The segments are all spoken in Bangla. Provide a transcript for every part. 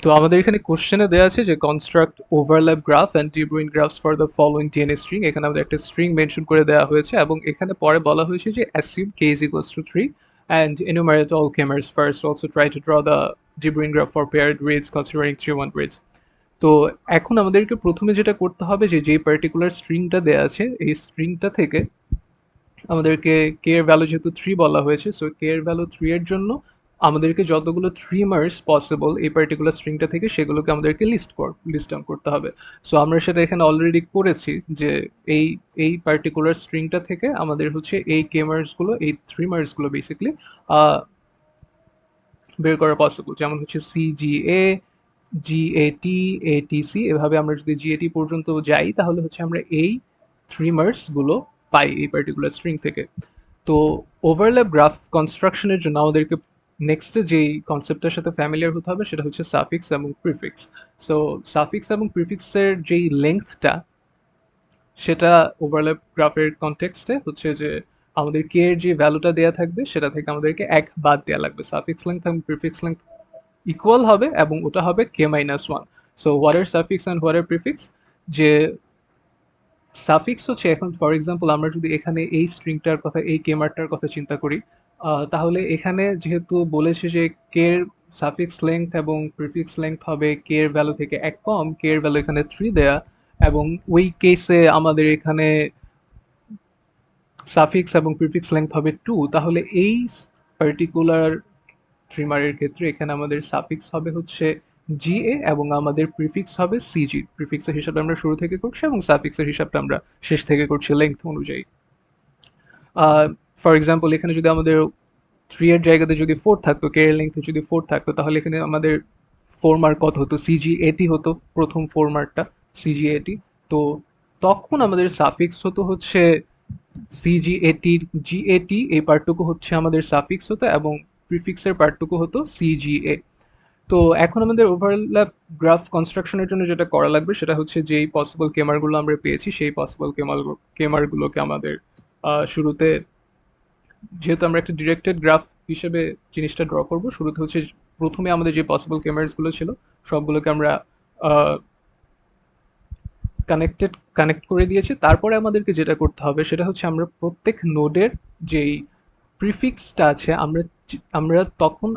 তো আমাদের এখানে কোশ্চেনে দেওয়া আছে যে construct overlap graph and de Bruijn graphs for the following DNA string. এখানে আমাদের একটা স্ট্রিং মেনশন করে দেওয়া হয়েছে এবং এখানে পরে বলা হয়েছে যে assume K is equals to 3 and enumerate all k-mers first. Also try to draw the de Bruijn graph for paired reads considering 3-1 reads. তো এখন আমাদেরকে প্রথমে যেটা করতে হবে যে যেই পার্টিকুলার স্ট্রিংটা দেওয়া আছে এই স্ট্রিংটা থেকে আমাদেরকে কে এর ভ্যালু যেহেতু 3 বলা হয়েছে, সো কে এর ভ্যালু 3 এর জন্য আমাদেরকে যতগুলো 3 মার্স পসিবল এই পার্টিকুলার স্ট্রিংটা থেকে সেগুলোকে আমাদেরকে লিস্ট ডাউন করতে হবে। সো আমরা সেটা এখানে অলরেডি করেছি যে এই এই পার্টিকুলার স্ট্রিংটা থেকে আমাদের হচ্ছে এই কে মার্স গুলো, এই 3 মার্স গুলো বেসিক্যালি বের করা পসিবল। যেমন হচ্ছে সিজিএ, জিএটি, এটিসি, এভাবে আমরা যদি জিএটি পর্যন্ত যাই তাহলে হচ্ছে আমরা এই 3 মার্স গুলো পাই এই পার্টিকুলার স্ট্রিং থেকে। তো ওভারল্যাপ গ্রাফ কনস্ট্রাকশনের জন্য আমাদেরকে নেক্সটে যেই কনসেপ্টটার সাথে ফ্যামিলিয়ার হতে হবে সেটা হচ্ছে সাফিক্স এবং প্রিফিক্স। সো সাফিক্স এবং প্রিফিক্সের যেই লেংথটা সেটা ওভারল্যাপ গ্রাফের কনটেক্সটে হচ্ছে যে আমাদের কে এর যে ভ্যালুটা দেওয়া থাকবে সেটা থেকে আমাদেরকে এক বাদ দেওয়া লাগবে। সাফিক্স লেংথ এবং প্রিফিক্স লেংথ ইকুয়াল হবে এবং ওটা হবে k minus one. So what are suffix and what are prefix? যে সাফিক্স হচ্ছে, এখন ফর এক্সাম্পল আমরা যদি এখানে এই স্ট্রিংটার কথা, এই কেমারটার কথা চিন্তা করি, তাহলে এখানে যেহেতু বলেছে যে কে এর সাফিক্স লেংথ এবং প্রিফিক্স লেংথ হবে কে এর ভ্যালু থেকে এক কম, কে এর ভ্যালু এখানে 3 দেয়া, এবং ওই কেসে আমাদের এখানে সাফিক্স এবং প্রিফিক্স লেংথ হবে 2, তাহলে এই পার্টিকুলার ট্রিমারের ক্ষেত্রে এখানে আমাদের সাফিক্স হবে হচ্ছে জিএ এবং আমাদের প্রিফিক্স হবে সিজি। প্রিফিক্সের হিসাবে আমরা শুরু থেকে করছি এবং সাফিক্সের হিসাবটা আমরা শেষ থেকে করছি লেংথ অনুযায়ী। ফর এক্সাম্পল এখানে যদি আমাদের 3 এর জায়গাতে যদি 4 থাকতো, কে এর লেংথে যদি 4 থাকতো, তাহলে এখানে আমাদের 4 মার্ক কত হতো? সিজি এটি হতো প্রথম 4 মার্কটা, সিজি এটি। তো তখন আমাদের সাফিক্স হতো হচ্ছে সিজিএটির জিএটি, এই পার্টটুকু হচ্ছে আমাদের সাফিক্স হতো এবং প্রিফিক্সের পার্টটুকু হতো সিজিএ। তো এখন আমাদের ওভারল্যাপ গ্রাফ কনস্ট্রাকশনের জন্য যেটা করা লাগবে সেটা হচ্ছে যেই পসিবল কেমারগুলো আমরা পেয়েছি সেই পসিবল কেমারগুলোকে আমাদের শুরুতে, যেহেতু আমরা একটা ডিরেক্টেড গ্রাফ হিসেবে জিনিসটা ড্র করব, শুরুতে হচ্ছে প্রথমে আমাদের যে পসিবল কেমার্স গুলো ছিল সবগুলোকে আমরা কানেক্ট করে দিয়েছি। তারপরে আমাদেরকে যেটা করতে হবে সেটা হচ্ছে আমরা প্রত্যেক নোডের যেই প্রিফিক্সটা আছে আমরা তখন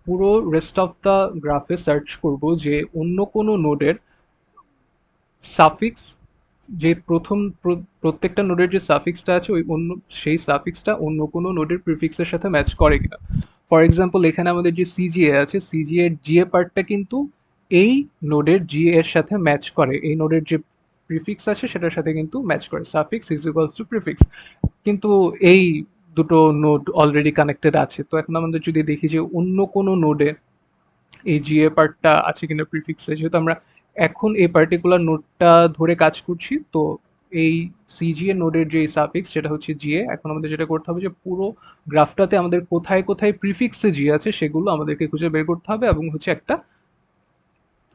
পুরো রেস্ট অফ দ্য গ্রাফে সার্চ করব যে অন্য কোনো নোডের সাফিক্স, যে প্রত্যেকটা নোডের যে সাফিক্সটা আছে ওই অন্য সেই সাফিক্সটা অন্য কোনো নোডের প্রিফিক্সের সাথে ম্যাচ করে কিনা। ফর এক্সাম্পল এখানে আমাদের যে সিজিএ আছে, সিজিএ এর জিএ পার্টটা কিন্তু এই নোডের জি এর সাথে ম্যাচ করে, এই নোডের যে প্রিফিক্স আছে সেটার সাথে কিন্তু ম্যাচ করে, suffix is equals to prefix. কিন্তু এই দুটো নোড অলরেডি কানেক্টেড আছে, তো এখন আমাদের যদি দেখি যে অন্য কোনো নোডে এই জিএ পার্টটা আছে কিনা প্রিফিক্সে, যেহেতু আমরা এখন এই পার্টিকুলার নোডটা ধরে কাজ করছি, তো এই সিজিএ নোডের যে সাফিক্স সেটা হচ্ছে জিএ। এখন আমাদের যেটা করতে হবে যে পুরো গ্রাফটাতে আমাদের কোথায় কোথায় প্রিফিক্সে জি আছে সেগুলো আমাদেরকে খুঁজে বের করতে হবে এবং হচ্ছে একটা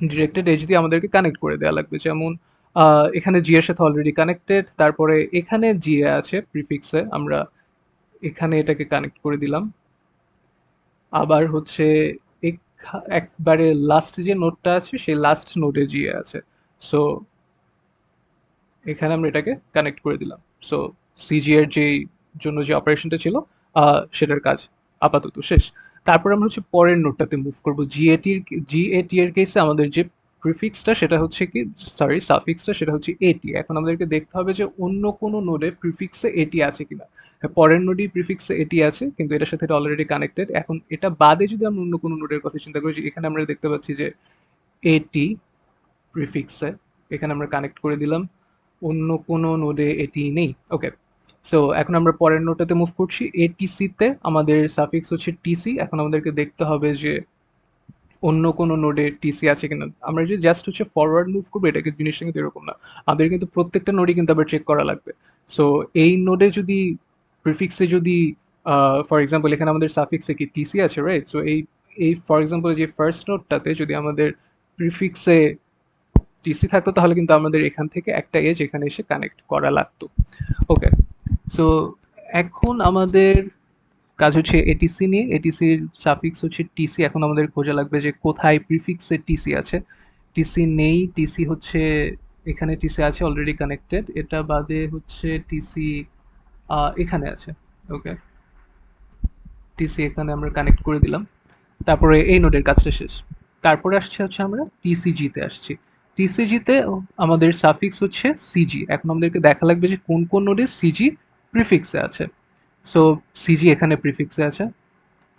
ডিরেক্টেড এজ দিয়ে আমাদেরকে কানেক্ট করে দেওয়া লাগবে। যেমন এখানে জি এর সাথে অলরেডি কানেক্টেড, তারপরে এখানে জি আছে প্রিফিক্সে, আমরা এখানে এটাকে কানেক্ট করে দিলাম। আবার হচ্ছে একবারে লাস্ট যে নোডটা আছে সেই লাস্ট নোডে গিয়ে আছে, সো এখানে আমরা এটাকে কানেক্ট করে দিলাম। সো সিজি এর যে জন্য যে অপারেশনটা ছিল সেটার কাজ আপাতত শেষ। তারপর আমরা হচ্ছে পরের নোডটাতে মুভ করব। জিএটি এর কেসে আমাদের যে প্রিফিক্সটা সেটা হচ্ছে কি, সরি সাফিক্সটা সেটা হচ্ছে এটি। এখন আমাদেরকে দেখতে হবে যে অন্য কোনো নোডে প্রিফিক্সে এটি আছে কিনা। হ্যাঁ, পরের নোডই প্রিফিক্সে এটি আছে কিন্তু এটার সাথে এটা অলরেডি কানেক্টেড। এখন এটা বাদে যদি আমরা অন্য কোনো নোডের কথা চিন্তা করি, এখানে আমরা দেখতে পাচ্ছি যে এটি প্রিফিক্সে, এখানে আমরা কানেক্ট করে দিলাম, অন্য কোনো নোডে এটি নেই। ওকে, সো এখন আমরা পরের নোডটাতে মুভ করছি। এটিসি তে আমাদের সাফিক্স হচ্ছে টিসি। এখন আমাদেরকে দেখতে হবে যে অন্য কোনো নোডে টিসি আছে কিনা। আমরা যে জাস্ট হচ্ছে ফরওয়ার্ড মুভ করবো এটাকে, জিনিসটা কিন্তু এরকম না, আমাদের কিন্তু প্রত্যেকটা নোডই কিন্তু আবার চেক করা লাগবে। সো এই নোডে যদি প্রিফিক্সে যদি ফর এক্সাম্পল এখানে আমাদের সাফিক্সে কি টিসি আছে, রাইট? সো এই এই ফর এক্সাম্পল যে ফার্স্ট নোডটাতে যদি আমাদের প্রিফিক্সে টিসি থাকতো তাহলে কিন্তু আমাদের এখান থেকে একটা এজ এখানে এসে কানেক্ট করা লাগতো। ওকে, সো এখন আমাদের কাজ হচ্ছে এটিসি নিয়ে। এটিসির সাফিক্স হচ্ছে টিসি। এখন আমাদের খোঁজা লাগবে যে কোথায় প্রিফিক্সে টিসি আছে। টিসি নেই, টিসি হচ্ছে এখানে টিসি আছে অলরেডি কানেক্টেড। এটা বাদে হচ্ছে টিসি এখানে আছে। ওকে, টিসি এখানে আমরা কানেক্ট করে দিলাম। তারপরে এই নোডের কাজটা শেষ। তারপরে আসছে হচ্ছে আমরা টিসিজিতে আসছি। টিসিজিতে আমাদের সাফিক্স হচ্ছে সিজি। এখন আমাদেরকে দেখা লাগবে যে কোন কোন নোডে সিজি প্রিফিক্সে আছে। সো সিজি এখানে প্রিফিক্সে আছে,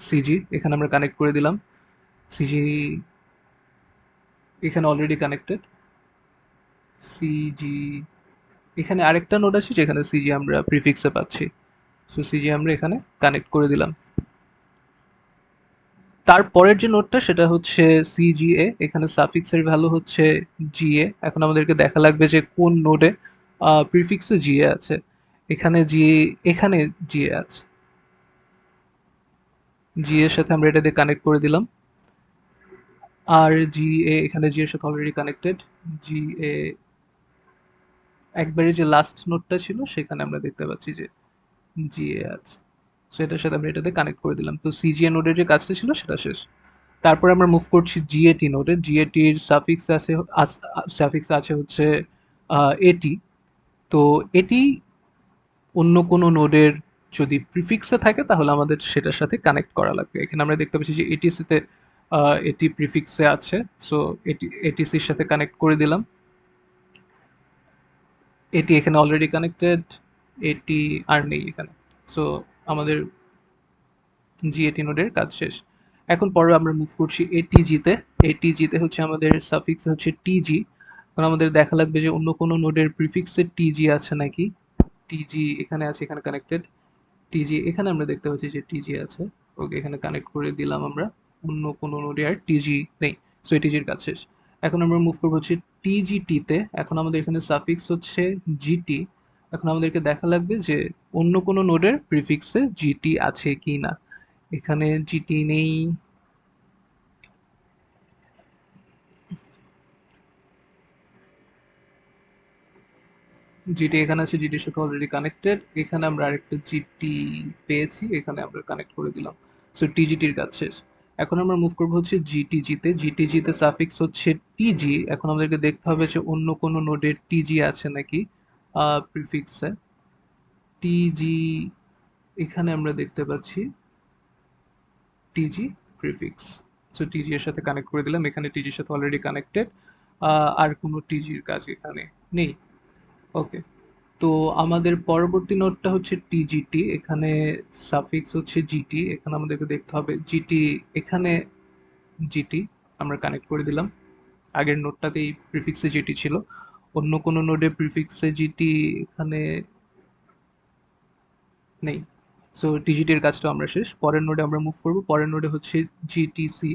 সিজি এখানে আমরা কানেক্ট করে দিলাম। সিজি এখানে অলরেডি কানেক্টেড। সিজি এখানে আরেকটা নোড আছে যেখানে সিজি আমরা প্রিফিক্সে পাচ্ছি। সো সিজি আমরা এখানে কানেক্ট করে দিলাম। তারপরের যে নোডটা সেটা হচ্ছে সিজিএ। এখানে সাফিক্সের ভ্যালু হচ্ছে জিএ। এখন আমাদেরকে দেখা লাগবে যে কোন নোডে প্রিফিক্সে জিএ আছে। এখানে জিএ, এখানে জিএ আছে। জি এর সাথে আমরা এটা দিয়ে কানেক্ট করে দিলাম। আর জি এ এখানে জি এর সাথে অলরেডি কানেক্টেড। জি এ একবারে যে লাস্ট নোটটা ছিল সেখানে আমরা দেখতে পাচ্ছি যে জি এ আছে। সো এটার সাথে আমরা এটাতে কানেক্ট করে দিলাম। তো সিজিএ নোডের যে কাজটা ছিল সেটা শেষ। তারপরে আমরা মুভ করছি জিএটি নোডে। জিএটির সাফিক্স আছে, সাফিক্স আছে হচ্ছে এটি। তো এটি অন্য কোনো নোডের যদি প্রিফিক্সে থাকে তাহলে আমাদের সেটার সাথে কানেক্ট করা লাগবে। এখানে আমরা দেখতে পাচ্ছি যে এটিসিতে এটি প্রিফিক্সে আছে। সো এটি এটিসির সাথে কানেক্ট করে দিলাম। এটি এখানে অলরেডি কানেক্টেড, এটি আর নেই এখানে। সো আমাদের জিএটি নোডের কাজ শেষ। এখন পরে আমরা মুভ করছি এটিজিতে। এটিজিতে হচ্ছে আমাদের সাফিক্স হচ্ছে টিজি। এখন আমাদের দেখা লাগবে যে অন্য কোনো নোডের প্রিফিক্সে টিজি আছে নাকি। টিজি এখানে আছে, এখানে কানেক্টেড। টিজি এখানে আমরা দেখতে পাচ্ছি যে টিজি আছে। ওকে, এখানে কানেক্ট করে দিলাম আমরা। অন্য কোনো নোডে আর টিজি নেই। সো টিজির কাজ শেষ। এখন আমরা মুভ করবো হচ্ছে টিজিটিতে। এখন আমাদের এখানে সাফিক্স হচ্ছে জিটি। এখন আমাদেরকে দেখা লাগবে যে অন্য কোনো নোডের প্রিফিক্সে জিটি আছে কি না। এখানে জিটি নেই। জিটি এখানে আছে, জিটির সাথে অলরেডি কানেক্টেড। এখানে আমরা আরেকটা জিটি পেয়েছি, এখানে আমরা কানেক্ট করে দিলাম। সো টিজিটির কাজ শেষ। এখন আমরা মুভ করবো হচ্ছে জিটিজিতে। জিটিজিতে সাফিক্স হচ্ছে টিজি। এখন আমাদেরকে দেখতে হবে যে অন্য কোনো নোডের টিজি আছে নাকি প্রিফিক্সে। টিজি এখানে আমরা দেখতে পাচ্ছি টিজি প্রিফিক্স। সো টিজি এর সাথে কানেক্ট করে দিলাম। এখানে টিজির সাথে অলরেডি কানেক্টেড। আর কোনো টিজির কাজ এখানে নেই। ওকে, তো আমাদের পরবর্তী নোটটা হচ্ছে টিজিটি। এখানে সাফিক্স হচ্ছে জিটি। এখানে আমাদেরকে দেখতে হবে জিটি এখানে, জিটি আমরা কানেক্ট করে দিলাম। আগের নোটটাতেই প্রিফিক্সে জিটি ছিল। অন্য কোনো নোডে প্রিফিক্সে জিটি এখানে নেই। সো টিজিটির কাজটা আমরা শেষ। পরের নোডে আমরা মুভ করব। পরের নোডে হচ্ছে জিটিসি।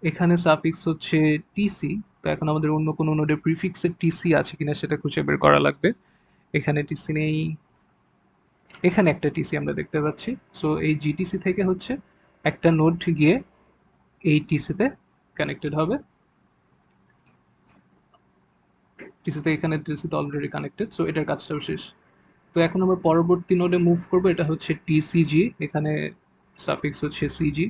এখানে সাফিক্স হচ্ছে টিসি। তো এখন আমাদের অন্য কোনো নোডে প্রিফিক্সে টিসি আছে কিনা সেটা খুঁজে বের করা লাগবে। এখানে টিসি নেই, এখানে একটা টিসি আমরা দেখতে পাচ্ছি। সো এই জিটিসি থেকে হচ্ছে একটা নোড গিয়ে এই টিসিতে কানেক্টেড হবে। টিসিতে এখানে টিসিতে অলরেডি কানেক্টেড। সো এটার কাজটাও শেষ। তো এখন আমরা পরবর্তী নোডে মুভ করব। এটা হচ্ছে টিসিজি। এখানে সাফিক্স হচ্ছে সিজি।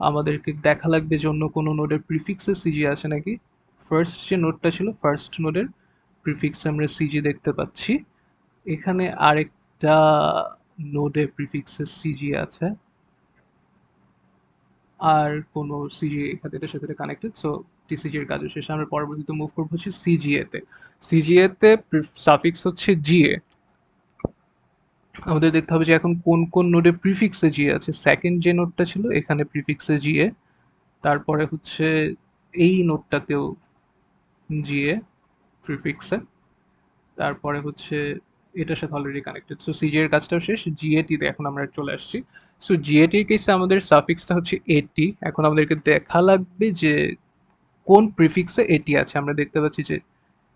আমাদেরকে দেখা লাগবে যে অন্য কোনো নোডের প্রিফিক্সে সিজি আছে নাকি। ফার্স্ট যে নোডটা ছিল, ফার্স্ট নোডের প্রিফিক্সে আমরা সিজি দেখতে পাচ্ছি। এখানে আরেকটা নোডে প্রিফিক্সে সিজি আছে। আর কোনো সিজি এখানে এটার সাথে কানেক্টেড। সো টিসিজি এর কাজও শেষ। আমরা পরবর্তীতে মুভ করবো হচ্ছে সিজিএ তে। সিজিএ তে সাফিক্স হচ্ছে জিএ। আমাদের দেখতে হবে যে এখন কোন কোন নোডে প্রিফিক্সে জিএ আছে। সেকেন্ড যে নোডটা ছিল এখানে প্রিফিক্সে জিএ। তারপরে হচ্ছে এই নোডটাতেও জিএ প্রিফিক্সে। তারপরে হচ্ছে এটার সাথে অলরেডি কানেক্টেড। সো সিজি এর কাজটাও শেষ। জিএটিতে এখন আমরা চলে আসছি। সো জিএটির কেসে আমাদের সাফিক্সটা হচ্ছে এটি। এখন আমাদেরকে দেখা লাগবে যে কোন প্রিফিক্সে এটি আছে। আমরা দেখতে পাচ্ছি যে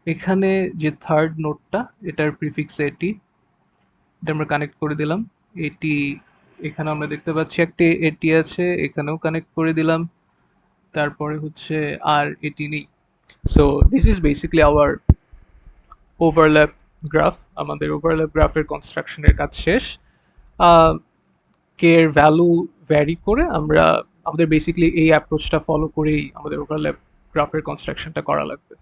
এখানে যে থার্ড নোটটা এটার প্রিফিক্সে এটি। এটা আমরা কানেক্ট করে দিলাম। এটি এখানে আমরা দেখতে পাচ্ছি একটা এটি আছে, এখানেও কানেক্ট করে দিলাম। তারপরে হচ্ছে আর এটি নেই। So this is basically our overlap graph. আমাদের ওভারল্যাপ গ্রাফের কনস্ট্রাকশনের কাজ শেষ। আহ, কে এর ভ্যালু ভ্যারি করে আমরা আমাদের বেসিক্যালি এই অ্যাপ্রোচটা ফলো করেই আমাদের ওভারল্যাপ গ্রাফের কনস্ট্রাকশনটা করা লাগবে।